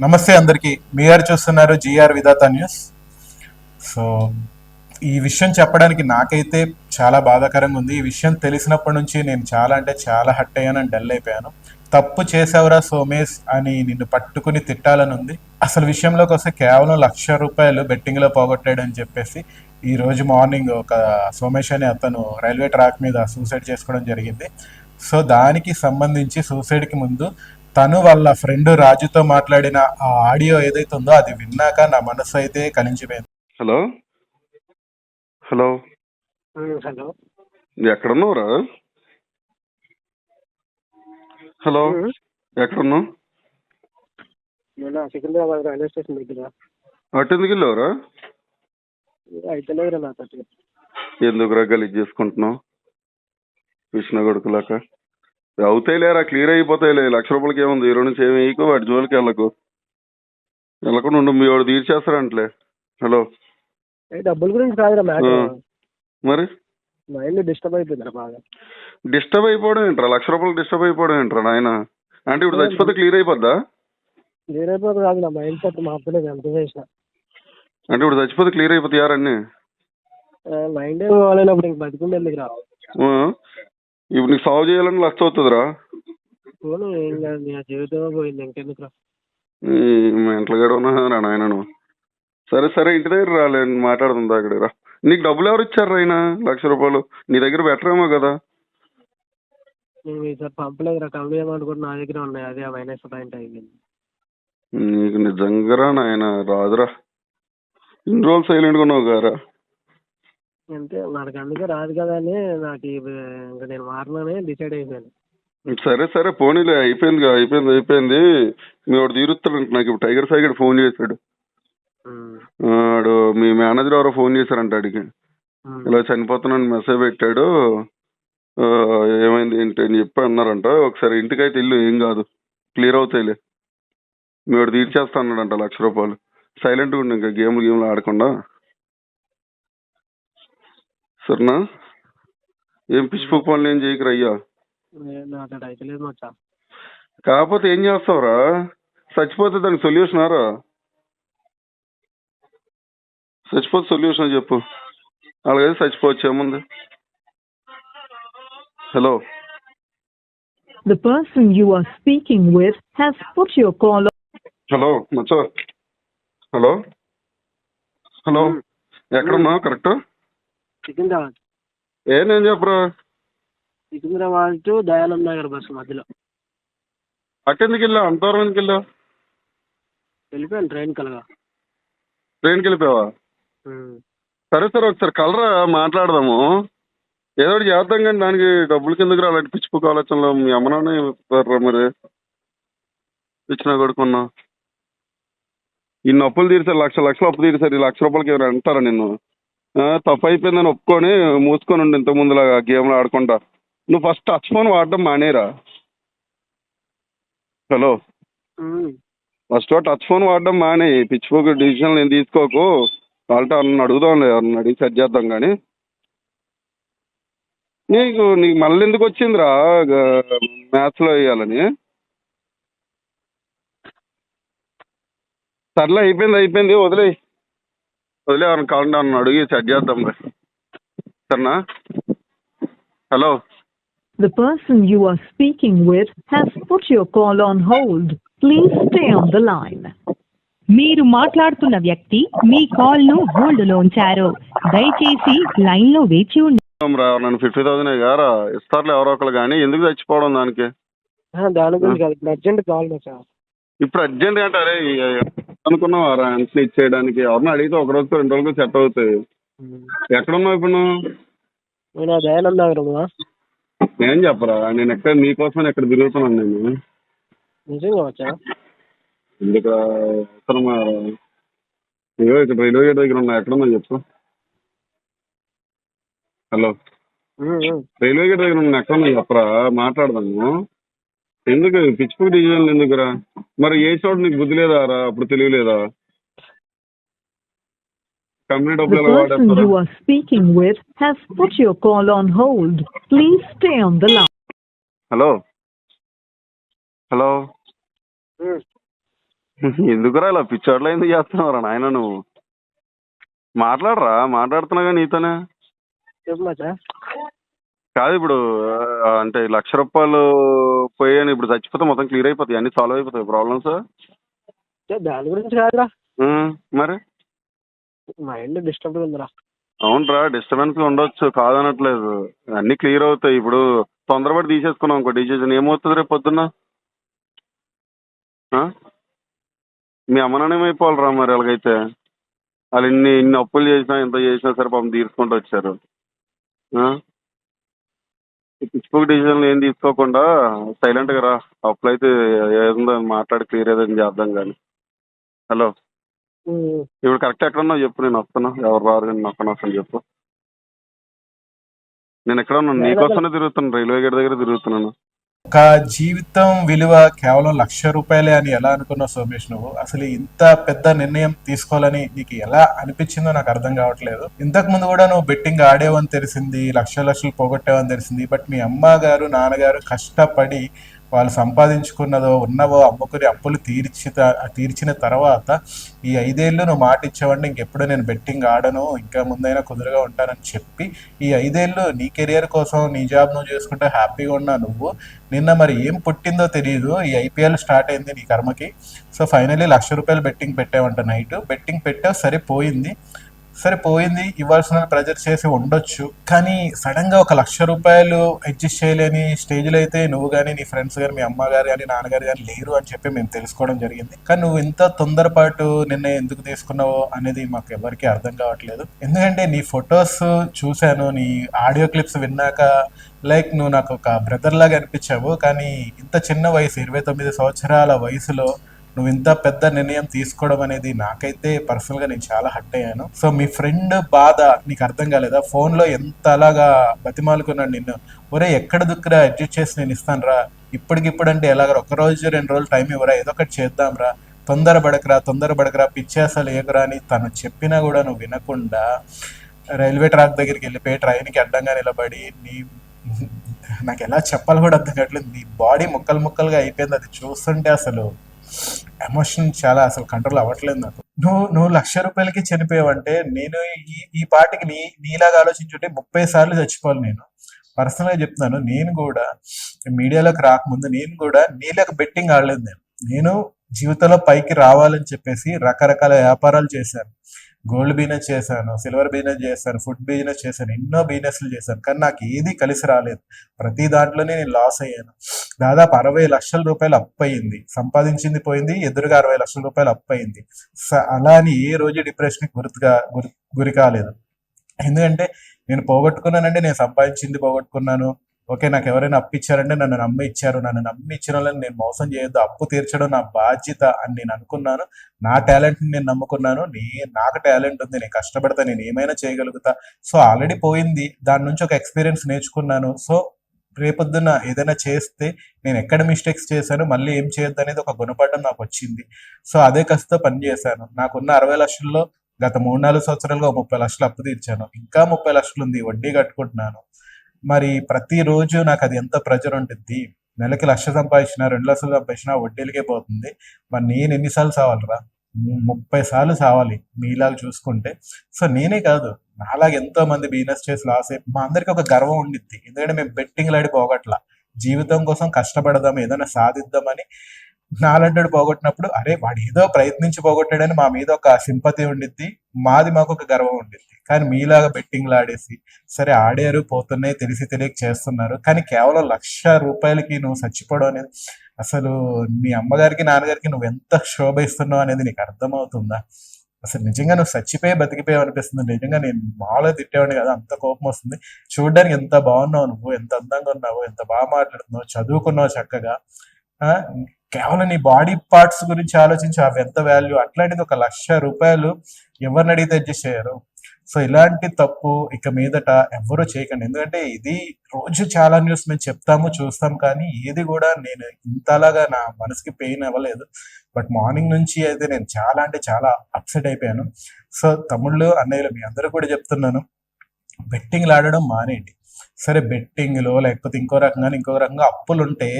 నమస్తే అందరికి. మీరు చూస్తున్నారు జిఆర్ విధాత న్యూస్. సో ఈ విషయం చెప్పడానికి నాకైతే చాలా బాధాకరంగా ఉంది. ఈ విషయం తెలిసినప్పటి నుంచి నేను చాలా అంటే చాలా హట్ అయ్యాను, డల్ అయిపోయాను. తప్పు చేసావురా సోమేష్ అని నిన్ను పట్టుకుని తిట్టాలని ఉంది. అసలు విషయంలోకి వస్తే కేవలం ₹1,00,000 బెట్టింగ్లో పోగొట్టాడని చెప్పేసి ఈ రోజు మార్నింగ్ ఒక సోమేష్ అనే అతను రైల్వే ట్రాక్ మీద సూసైడ్ చేసుకోవడం జరిగింది. సో దానికి సంబంధించి సూసైడ్కి ముందు తను వాళ్ళ ఫ్రెండ్ రాజుతో మాట్లాడిన ఆ ఆడియో ఏదైతే ఉందో అది విన్నాక నా మనసు అయితే కలించిపోయింది. హలో హలో హలో ఎక్కడున్నావురా? హలో ఎక్కడున్నావు? నేను సికింద్రాబాద్ రైల్వే స్టేషన్ దగ్గర. అటు ఎందుకు వెళ్ళావురా? అయితే లేదురా నాతో. ఎందుకురా గలీజ్ చేసుకుంటున్నావు కృష్ణ కొడుకులాక? అవుతాయి లేరా, క్లియర్ అయిపోతాయిలే. ₹1,00,000 ఏముంది? ఈ నుంచి ఏమి వేయకు, వాటి జోలికి వెళ్ళకుండా ఉండు. మీ వాడు తీర్చేస్తారంటలే. హలో డబ్బుల గురించి కాదురా మ్యాటర్. మరి మైండ్ డిస్టర్బ్ అయిపోయిందిరా బాగా. డిస్టర్బ్ అయిపోవడం ఏంట్రా? ₹1,00,000 డిస్టర్బ్ అయిపోవడం ఏంట్రా నాయన? అంటే ఇప్పుడు చచ్చిపోతే క్లియర్ అయిపోద్దా? క్లియర్ అయిపోతుంది కాదు, నా మైండ్ సెట్ మార్చలేదు ఎంత చేసిన. అంటే ఇప్పుడు చచ్చిపోతే క్లియర్ అయిపోతాయి అన్నీ? మైండ్ పోలేనప్పుడు ఇంక బతికుండే ఎందుకు రా. ఇప్పుడు నీకు సాల్వ్ చేయాలని లక్ష అవుతుందిరా. పోను ఏం కాదు, నా జీవితమే పోయింది, ఇంకెందుకు రా. మెంటల్ గడ ఉన్నారా నాయన నువ్వు? సరే సరే, ఇంటి దగ్గర రాలే, మాట్లాడుతుంది అక్కడ రా. నీకు డబ్బులు ఎవరు ఇచ్చారు ఆయన? ₹1,00,000 నీ దగ్గర బెటర్ ఏమో కదా? నేను ఈసారి పంపలేదురా, కంపెనీ అమౌంట్ కూడా నా దగ్గర ఉన్నాయి, అదే మైనస్ పాయింట్ అయింది. నీకు నిజంగా నాయన రాదురా. ఇన్ని రోజులు సైలెంట్గా ఉన్నావు గారా? అంతే, మనకు అందుకే రాదు కదా అని నాకు ఇంకా నేను మారనని డిసైడ్ అయిపోయాను. సరే సరే పోనీలే, అయిపోయింది. మీ వాడు తీరుస్తాడంట. నాకు ఇప్పుడు టైగర్ సాయి ఫోన్ చేశాడు. వాడు మీ మేనేజర్ ఎవరో ఫోన్ చేశారంట అడిగి, ఇలా చనిపోతున్నాను మెసేజ్ పెట్టాడు, ఏమైంది ఏంటి అని చెప్పి అన్నారంట. ఒకసారి ఇంటికైతే ఇల్లు, ఏం కాదు, క్లియర్ అవుతాయిలే. మీ వాడు తీర్చేస్తా అన్నాడంట ₹1,00,000. సైలెంట్గా ఉండి ఇంకా గేమ్లు ఆడకుండా, సరేనా? ఏం పిచ్చి పుక్ పనులు ఏం చేయకురా అయ్యా. కాకపోతే ఏం చేస్తావురా? చచ్చిపోతే దానికి సొల్యూషన్ ఆరా? చచ్చిపోతే సొల్యూషన్ చెప్పు. అలాగైతే చచ్చిపోవచ్చు, ఏముంది? Hello The person you are speaking with has put your call on. Hello Maccha, hello hello ఎక్కడున్నావు కరెక్ట్? సికింద్రాబాద్. నేను చెప్పరా? సికింద్రాబాద్ టు దయానంద్ నగర్ బస్సు మధ్యలో. అట్టెందుకు వెళ్ళావు? అంత దూరం ఎందుకు వెళ్ళావు? వెళ్ళిపోయాను ట్రైన్కి వెళ్ళిపోయావా? సరే సరే, ఒకసారి కలరా, మాట్లాడదాము, ఏదో ఒకటి చేద్దాం. కానీ దానికి డబ్బులు కిందకి రా. అలాంటి పిచ్చి పుక్ ఆలోచనలో మీ అమ్మనానే మరి ఇచ్చిన కొడుకున్నా. ఇన్ని అప్పులు తీర్చారు, లక్షలు అప్పు తీర్చారు. ఈ ₹1,00,000 ఎవరు అంటారా నిన్ను? తప్పు అయిపోయిందని ఒప్పుకొని మూసుకొని ఉండి ఇంత ముందులాగా గేమ్లు ఆడుకుంటా. నువ్వు ఫస్ట్ టచ్ ఫోన్ వాడడం మానేరా. హలో, ఫస్ట్ టచ్ ఫోన్ వాడడం మానే. పిచ్చిపోకు డిసిషన్ నేను తీసుకోకు. వాళ్ళతో అన్న అడుగుదాం, ఎవరిని అడిగి సెట్ చేద్దాం. కానీ నీకు మళ్ళీ ఎందుకు వచ్చిందిరా మ్యాథ్స్లో వేయాలని? సర్లే, అయిపోయింది, వదిలే ఎవరిని కావాలంటే అన్న అడిగి సెట్ చేద్దాం రా, సరేనా? Hello The person you are speaking with has put your call on hold. Please stay on the line. మీరు మాట్లాడుతున్న వ్యక్తి మీ కాల్ ను హోల్డ్ లో ఉంచారు. దయచేసి లైన్ లో వేచి ఉండండి. నన్ను 50,000 గారా ఇస్తారులే ఎవరో ఒకరు. కానీ ఎందుకు చచ్చిపోవడం దానికి? దాని గురించి కాదు, ఇప్పుడు అర్జెంట్ కావాలి సార్. ఇప్పుడు అర్జెంట్ అంటే అరే అనుకున్నావా ఆన్సర్ ఇచ్చేయడానికి? ఎవరిని అడిగితే ఒక రోజుకో 2 రోజులకో సెట్ అవుతాయి. ఎక్కడున్నావు ఇప్పుడు నువ్వు? నేను దయానంద్ నగర్. ఏం చెప్పరా, నేను ఎక్కడ నీకోసమని ఎక్కడ తిరుగుతున్నాను నేను. నిజంగా వచ్చా? ఎందుకు అవసరమా? ఏవో ఇక్కడ రైల్వే గేట్ దగ్గర ఉన్నా. ఎక్కడున్నా చెప్పు. హలో, రైల్వే గేట్ దగ్గర ఉన్నా. ఎక్కడున్నా చెప్పరా, మాట్లాడదాము. ఎందుకు పిచ్చిపోయి డివిజన్లు ఎందుకురా? మరి ఏ చోటు నీకు బుద్ధి లేదా రా? అప్పుడు తెలియలేదా? కంపెనీ The డబ్బులు ఎలా person వాడేస్తారా? you are speaking with has put your call on hold. Please stay on the line. Hello hello ఎందుకురా ఇలా పిచ్చోట్ల ఎందుకు చేస్తున్నావురా నాయన నువ్వు? మాట్లాడరా, మాట్లాడుతున్నాగా నీతోనే. చెప్పు మచ్చా. కాదు ఇప్పుడు అంటే ₹1,00,000 పోయాయని ఇప్పుడు చచ్చిపోతే మొత్తం క్లియర్ అయిపోతాయి, అన్ని సాల్వ్ అయిపోతాయి ప్రాబ్లమ్స్. దాని గురించి కాదురా, మరి మైండ్ డిస్టర్బ్ ఉందిరా. అవునరా, డిస్టర్బెన్స్ ఉండొచ్చు, కాదనట్లేదు. అన్ని క్లియర్ అవుతాయి. ఇప్పుడు తొందరపడి తీసేసుకున్నాం ఇంకో డిసిజన్, ఏమవుతుంది రేపు పొద్దున్న? ఆ? మీ అమ్మ నాన్న ఏమైపోవాలరా మరి అలాగైతే? వాళ్ళు ఇన్ని అప్పులు చేసినా ఎంత చేసినా సరే పాపం తీర్చుకుంటూ వచ్చారు. పిచ్చిపోక డిసిజన్లు ఏం తీసుకోకుండా సైలెంట్గా రా. అప్పులు అయితే ఏదో మాట్లాడి క్లియర్ ఏదని చేద్దాం కానీ. హలో, ఇప్పుడు కరెక్ట్ ఎక్కడ ఉన్నావు చెప్పు, నేను వస్తాను. ఎవరు రారు, నేను ఒక్కనే వస్తాను చెప్పు. నేను ఎక్కడ ఉన్నాను? నీకోసమే తిరుగుతున్నాను, రైల్వే గేట్ దగ్గర తిరుగుతున్నాను. ఒక జీవితం విలువ కేవలం ₹1,00,000 అని ఎలా అనుకున్నావు సోమేష్ నువ్వు? అసలు ఇంత పెద్ద నిర్ణయం తీసుకోవాలని నీకు ఎలా అనిపించిందో నాకు అర్థం కావట్లేదు. ఇంతకు ముందు కూడా నువ్వు బెట్టింగ్ ఆడేవని తెలిసింది, లక్షలు పోగొట్టేవని తెలిసింది. బట్ మీ అమ్మగారు నాన్నగారు కష్టపడి వాళ్ళు సంపాదించుకున్నదో ఉన్నవో అమ్ముకుని అప్పులు తీర్చిన తర్వాత ఈ 5 ఏళ్ళు నువ్వు మాట ఇచ్చావంటే ఇంకెప్పుడు నేను బెట్టింగ్ ఆడను, ఇంకా ముందైనా కుదురుగా ఉంటానని చెప్పి ఈ 5 ఏళ్ళు నీ కెరియర్ కోసం నీ జాబ్ నువ్వు చేసుకుంటే హ్యాపీగా ఉన్నా నువ్వు నిన్న మరి ఏం పుట్టిందో తెలియదు. ఈ IPL స్టార్ట్ అయింది నీ కర్మకి. సో ఫైనలీ ₹1,00,000 బెట్టింగ్ పెట్టావంట. నైట్ బెట్టింగ్ పెట్టావు, సరిపోయింది. ఇవ్వాల్సిన ప్రెజర్ చేసి ఉండొచ్చు. కానీ సడన్ గా ఒక ₹1,00,000 అడ్జస్ట్ చేయలేని స్టేజ్లో అయితే నువ్వు కానీ నీ ఫ్రెండ్స్ కానీ మీ అమ్మగారు కానీ నాన్నగారు కానీ లేరు అని చెప్పి మేము తెలుసుకోవడం జరిగింది. కానీ నువ్వు ఇంత తొందరపాటు నిర్ణయం ఎందుకు తీసుకున్నావో అనేది మాకు ఎవరికి అర్థం కావట్లేదు. ఎందుకంటే నీ ఫొటోస్ చూశాను, నీ ఆడియో క్లిప్స్ విన్నాక లైక్ నువ్వు నాకు ఒక బ్రదర్ లాగా అనిపించావు. కానీ ఇంత చిన్న వయసు, 29 సంవత్సరాల వయసులో నువ్వు ఇంత పెద్ద నిర్ణయం తీసుకోవడం అనేది నాకైతే పర్సనల్గా నేను చాలా హర్ట్ అయ్యాను. సో మీ ఫ్రెండ్ బాధ నీకు అర్థం కాలేదా? ఫోన్లో ఎంత అలాగా బతిమాలుకున్నాడు నిన్ను, ఒరే ఎక్కడ దుక్కురా అడ్జస్ట్ చేసి నేను ఇస్తాను రా, ఇప్పటికిప్పుడు అంటే ఎలాగ 1 రోజు 2 రోజులు టైం ఇవ్వరా, ఏదో ఒకటి చేద్దాం రా, తొందరపడకరా పిచ్చేసలు ఏకరా అని తను చెప్పినా కూడా నువ్వు వినకుండా రైల్వే ట్రాక్ దగ్గరికి వెళ్ళిపోయి ట్రైన్కి అడ్డంగా నిలబడి నాకు ఎలా చెప్పాలి కూడా అర్థం కావట్లేదు, నీ బాడీ ముక్కలుగా అయిపోయింది. అది చూస్తుంటే అసలు ఎమోషన్ చాలా అసలు కంట్రోల్ అవ్వట్లేదు నాకు. నువ్వు ₹1,00,000కి చనిపోయావంటే నేను ఈ పాటికి నీలాగా ఆలోచించుంటే 30 సార్లు చచ్చిపోవాలి. నేను పర్సనల్గా చెప్తున్నాను, నేను కూడా మీడియాలోకి రాకముందు నేను కూడా నీలాగా బెట్టింగ్ ఆడలేదు. నేను జీవితంలో పైకి రావాలని చెప్పేసి రకరకాల వ్యాపారాలు చేశాను. గోల్డ్ బిజినెస్ చేశాను, సిల్వర్ బిజినెస్ చేశాను, ఫుడ్ బిజినెస్ చేశాను, ఎన్నో బిజినెస్లు చేశాను. కానీ నాకు ఏది కలిసి రాలేదు. ప్రతి దాంట్లోనే నేను లాస్ అయ్యాను. దాదాపు ₹60 లక్షల అప్పు అయింది. సంపాదించింది పోయింది, ఎదురుగా ₹60 లక్షల అప్పు అయింది. అలా అని ఏ రోజు డిప్రెషన్కి గురి కాలేదు. ఎందుకంటే నేను పోగొట్టుకున్నానంటే నేను సంపాదించింది పోగొట్టుకున్నాను. ఓకే, నాకు ఎవరైనా అప్పు ఇచ్చారంటే నన్ను నమ్మి ఇచ్చారు, నన్ను నమ్మి ఇచ్చిన వాళ్ళని నేను మోసం చేయొద్దు, అప్పు తీర్చడం నా బాధ్యత అని నేను అనుకున్నాను. నా టాలెంట్ని నేను నమ్ముకున్నాను. నాకు టాలెంట్ ఉంది, నేను కష్టపడతా, నేను ఏమైనా చేయగలుగుతా. సో ఆల్రెడీ పోయింది, దాని నుంచి ఒక ఎక్స్పీరియన్స్ నేర్చుకున్నాను. సో రేపొద్దున ఏదైనా చేస్తే నేను ఎక్కడ మిస్టేక్స్ చేశాను, మళ్ళీ ఏం చేయొద్దు అనేది ఒక గుణపాఠం నాకు వచ్చింది. సో అదే కష్టతో పని చేశాను. నాకున్న 60 లక్షల్లో గత 3-4 సంవత్సరాలుగా 30 లక్షలు అప్పు తీర్చాను. ఇంకా 30 లక్షలు ఉంది, వడ్డీ కట్టుకుంటున్నాను. మరి ప్రతిరోజు నాకు అది ఎంత ప్రెజర్ ఉంటుంది. నెలకి 1,00,000 సంపాదించినా 2,00,000 సంపాదించినా వడ్డీలకే పోతుంది. మరి నేను ఎన్నిసార్లు సావాలిరా? 30 సార్లు సావాలి మీలాగా చూసుకుంటే. సో నేనే కాదు, నాలాగా ఎంతో మంది బిజినెస్ చేసి లాస్ అయ్యి మా అందరికి ఒక గర్వం ఉండిద్ది. ఎందుకంటే మేము బెట్టింగ్లు ఆడి పోగొట్లా, జీవితం కోసం కష్టపడదాం, ఏదైనా సాధిద్దామని. నాలంటాడు పోగొట్టినప్పుడు అరే వాడు ఏదో ప్రయత్నించి పోగొట్టాడని మా మీద ఒక సింపతి ఉండిద్ది, మాకు ఒక గర్వం ఉండిద్ది. కానీ మీలాగా బెట్టింగ్లు ఆడేసి సరే ఆడారు, పోతున్నాయి, తెలియక చేస్తున్నారు. కానీ కేవలం ₹1,00,000కి నువ్వు చచ్చిపోవడం అనేది అసలు మీ అమ్మగారికి నాన్నగారికి నువ్వు ఎంత శోభిస్తున్నావు అనేది నీకు అర్థమవుతుందా? అసలు నిజంగా నువ్వు బతికిపోయావు అనిపిస్తుంది. నిజంగా నేను మామూలుగా తిట్టేవాడిని కదా, అంత కోపం వస్తుంది. చూడడానికి ఎంత బాగున్నావు నువ్వు, ఎంత అందంగా ఉన్నావు, ఎంత బాగా మాట్లాడుతున్నావు, చదువుకున్నావు చక్కగా. కేవలం నీ బాడీ పార్ట్స్ గురించి ఆలోచించి అవి ఎంత వాల్యూ. అట్లాంటిది ఒక ₹1,00,000 ఎవరిని అడిగితే అడ్జస్ట్ చేయరు. సో ఇలాంటి తప్పు ఇక మీదట ఎవ్వరూ చేయకండి. ఎందుకంటే ఇది రోజు చాలా న్యూస్ మేము చెప్తాము చూస్తాం, కానీ ఏది కూడా నేను ఇంతలాగా నా మనసుకి పెయిన్ అవ్వలేదు. బట్ మార్నింగ్ నుంచి అయితే నేను చాలా అంటే చాలా అప్సెట్ అయిపోయాను. సో తమ్ముళ్ళు, అన్నయ్యలు మీ అందరూ కూడా చెప్తున్నాను, బెట్టింగ్లు ఆడడం మానేయండి. సరే బెట్టింగ్లో లేకపోతే ఇంకో రకంగా అప్పులుంటే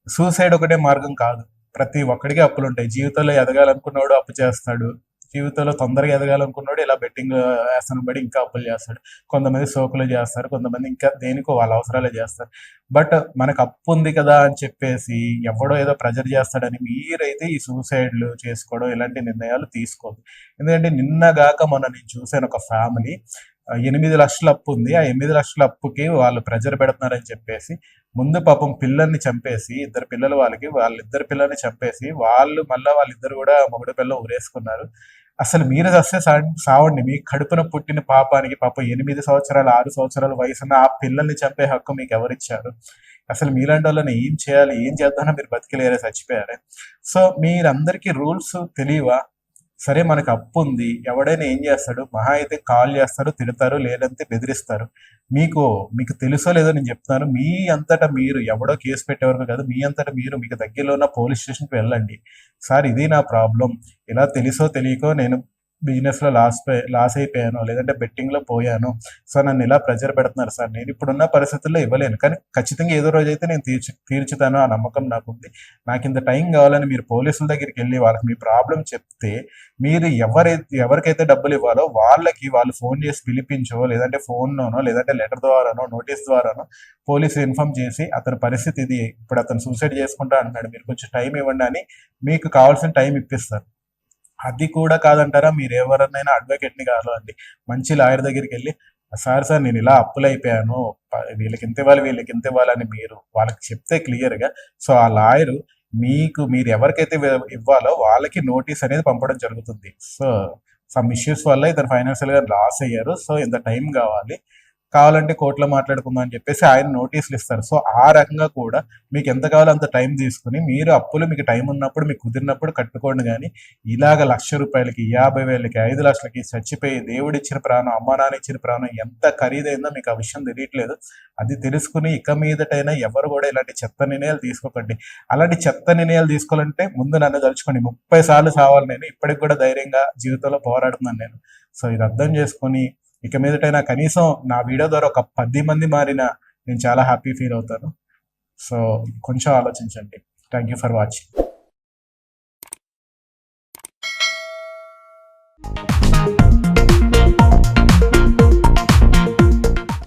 సూసైడ్ ఒకటే మార్గం కాదు. ప్రతి ఒక్కడికి అప్పులు ఉంటాయి. జీవితంలో ఎదగాలనుకున్నవాడు అప్పు చేస్తాడు. జీవితంలో తొందరగా ఎదగాలనుకున్నవాడు ఇలా బెట్టింగ్ వేసన పడి ఇంకా అప్పులు చేస్తాడు. కొంతమంది సోకులు చేస్తారు, కొంతమంది ఇంకా దేనికో వాళ్ళ అవసరాలే చేస్తారు. బట్ మనకు అప్పు ఉంది కదా అని చెప్పేసి ఎవడో ఏదో ప్రెజర్ చేస్తాడని మీరైతే ఈ సూసైడ్లు చేసుకోవడం ఇలాంటి నిర్ణయాలు తీసుకోవద్దు. ఎందుకంటే నిన్నగాక మొన్న నేను చూశాను ఒక ఫ్యామిలీ 8 లక్షల అప్పు ఉంది. ఆ 8 లక్షల అప్పుకి వాళ్ళు ప్రెజర్ పెడుతున్నారని చెప్పేసి ముందు పాపం పిల్లల్ని చంపేసి, 2 పిల్లలు వాళ్ళిద్దరు పిల్లల్ని చంపేసి వాళ్ళు మళ్ళీ వాళ్ళిద్దరు కూడా మొగుడు పిల్ల ఊరేసుకున్నారు. అసలు మీరు చస్తే సావండి, మీ కడుపున పుట్టిన పాపానికి పాపం 8 సంవత్సరాలు 6 సంవత్సరాల వయసున్న ఆ పిల్లల్ని చంపే హక్కు మీకు ఎవరిచ్చారు? అసలు మీలాంటి వాళ్ళని ఏం చేయాలి, ఏం చేద్దామో మీరు బతికిలేరే, చచ్చిపోయారే. సో మీరందరికీ రూల్స్ తెలియవా? సరే మనకు అప్పు ఉంది, ఎవడైనా ఏం చేస్తాడు, మహా అయితే కాల్ చేస్తారు, తిడతారు, లేదంటే బెదిరిస్తారు. మీకు తెలుసో లేదో నేను చెప్తున్నాను, మీ అంతటా మీరు ఎవడో కేసు పెట్టేవరకు కాదు, మీ అంతటా మీరు మీకు దగ్గరలో ఉన్న పోలీస్ స్టేషన్కి వెళ్ళండి. సార్ ఇది నా ప్రాబ్లం, ఇలా తెలుసో తెలియకో నేను బిజినెస్లో లాస్ అయిపోయాను, లేదంటే బెట్టింగ్లో పోయాను, సో నన్ను ఇలా ప్రెజర్ పెడుతున్నారు సార్, నేను ఇప్పుడున్న పరిస్థితుల్లో ఇవ్వలేను, కానీ ఖచ్చితంగా ఏదో రోజు అయితే నేను తీర్చుతాను, ఆ నమ్మకం నాకుంది, నాకు ఇంత టైం కావాలని మీరు పోలీసుల దగ్గరికి వెళ్ళి వాళ్ళకి మీ ప్రాబ్లం చెప్తే, మీరు ఎవరికైతే డబ్బులు ఇవ్వాలో వాళ్ళు ఫోన్ చేసి పిలిపించో, లేదంటే ఫోన్లోనో, లేదంటే లెటర్ ద్వారానో, నోటీస్ ద్వారానో పోలీసు ఇన్ఫార్మ్ చేసి అతని పరిస్థితి ఇది, ఇప్పుడు అతను సూసైడ్ చేసుకుంటా అంటున్నాడు, మీరు కొంచెం టైం ఇవ్వండి అని మీకు కావాల్సిన టైం ఇప్పిస్తారు. అది కూడా కాదంటారా, మీరు ఎవరినైనా అడ్వకేట్ని కావాలండి, మంచి లాయర్ దగ్గరికి వెళ్ళి సార్ నేను ఇలా అప్పులు అయిపోయాను, వీళ్ళకి ఇంత ఇవ్వాలి అని మీరు వాళ్ళకి చెప్తే క్లియర్గా, సో ఆ లాయరు మీరు ఎవరికైతే ఇవ్వాలో వాళ్ళకి నోటీస్ అనేది పంపడం జరుగుతుంది. సో సమ్ ఇష్యూస్ వల్ల ఇతను ఫైనాన్షియల్గా లాస్ అయ్యారు, సో ఇంత టైం కావాలంటే కోర్టులో మాట్లాడుకుందాం అని చెప్పేసి ఆయన నోటీసులు ఇస్తారు. సో ఆ రకంగా కూడా మీకు ఎంత కావాలో అంత టైం తీసుకుని మీరు అప్పులు మీకు టైం ఉన్నప్పుడు మీకు కుదిరినప్పుడు కట్టుకోండి. కానీ ఇలాగ 1,00,000 రూపాయలకి, 50,000కి, 5 లక్షలకి చచ్చిపోయి దేవుడిచ్చిన ప్రాణం, అమ్మా నాన్న ఇచ్చిన ప్రాణం ఎంత ఖరీదైందో మీకు ఆ విషయం తెలియట్లేదు. అది తెలుసుకుని ఇక మీదటైనా ఎవరు కూడా ఇలాంటి చెత్త నిర్ణయాలు తీసుకోకండి. అలాంటి చెత్త నిర్ణయాలు తీసుకోవాలంటే ముందు నన్ను తలుచుకోండి, 30 సార్లు సావాలి నేను, ఇప్పటికి కూడా ధైర్యంగా జీవితంలో పోరాడుతున్నాను నేను. సో ఇది అర్థం చేసుకొని ఇక మీదటైనా కనీసం నా వీడియో ద్వారా ఒక 10 మంది మారినా నేను చాలా హ్యాపీ ఫీల్ అవుతాను. సో కొంచెం ఆలోచించండి. Thank you for watching.